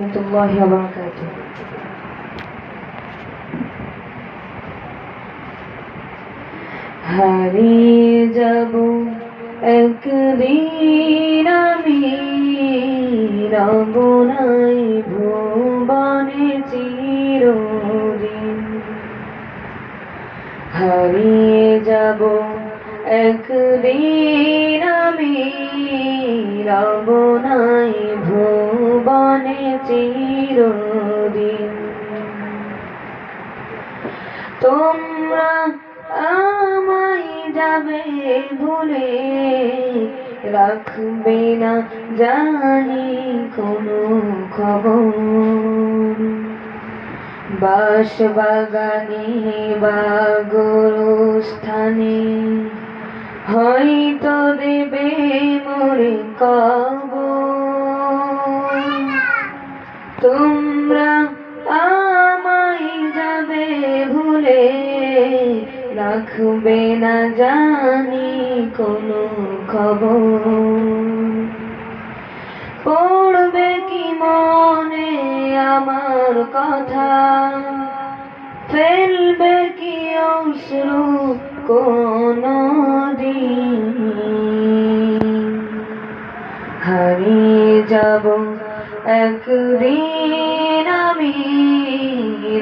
রহমতুল্লাহি ওয়া বারাকাতুহু। হারিয়ে যাব একদিন আমি, রব নাই ভুবনে চিরদিন। হারিয়ে যাব একদিন আমি, রব নাই ভুবনে চিরদিন। তোমরা আমায় যাবে ভুলে, রাখবে না জানি কোনো খবর। বাঁশবাগানে বা গোরস্থানে হয়তো দেবে মোরে কবর। তোমরা আমায় যাবে ভুলে, রাখবে না জানি কোনো খবর। পড়বে কি মনে আমার কথা, ফেলবে কি অশ্রু কোনো দিন। হারিয়ে যাব একদিন আমি,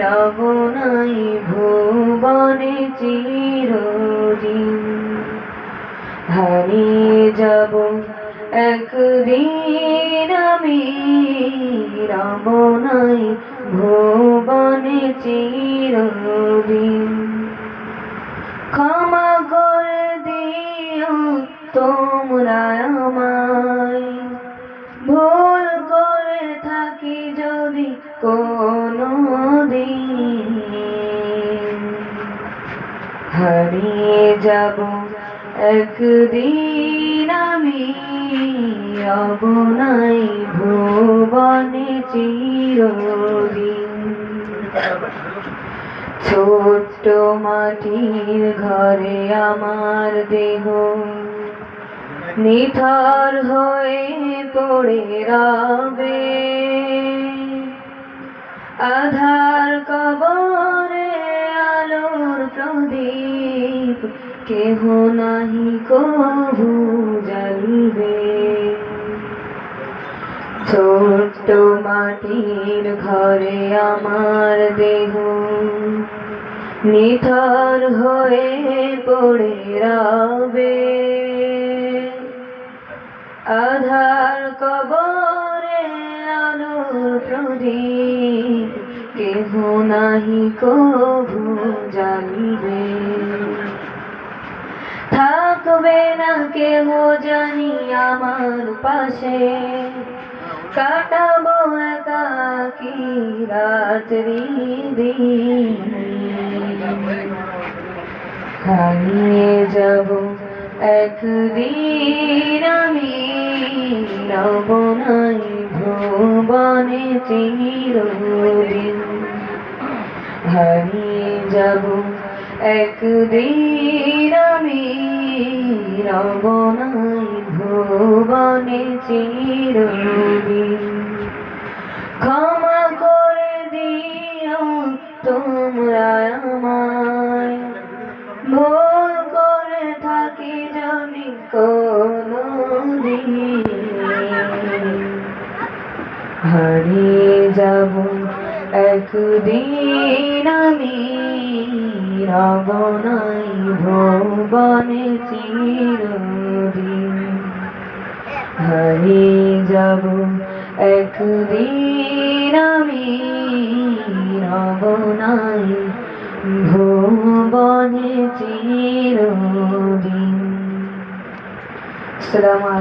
রব নাই ভুবনে চিরদিন। হারিয়ে যাব একদিন আমি, রব নাই ভুবনে চিরদিন। ক্ষমা করে দিও তোমরা আমায়, ভুল করে থাকি যদি কোনো দিন। হারিয়ে যাব একদিন আমি, রব নাই ভুবনে চিরদিন। ছোট্ট মাটির ঘরে আমার দেহ নিথর হয়ে পড়ে রবে। আধার কবরে আলোর প্রদীপ কেহ নাহি কভু জ্বালিবে। ছোট্ট মাটির ঘরে আমার দেহ নিথর হয়ে পড়ে রবে। আধার কবরে আলোর প্রদীপ কেহ নাহি কভু জ্বালিবে। থাকবে না কেহ জানি আমার পাশে, কাটাবো একাকী রাত্রি দিন। হারিয়ে যাব একদিন আমি, রব নাই ভুবনে চিরদিন। হারিয়ে যাব একদিন আমি, রব নাই ভুবনে চিরদিন। ক্ষমা করে দিও তোমরা আমায়, ভুল করে থাকি যদি কোনো দিন। হারিয়ে যাব একদিন আমি, রব নাই ভুবনে চিরদিন। হারিয়ে যাব একদিন আমি, রব নাই ভুবনে চিরদিন। আসসালামু আলাইকুম।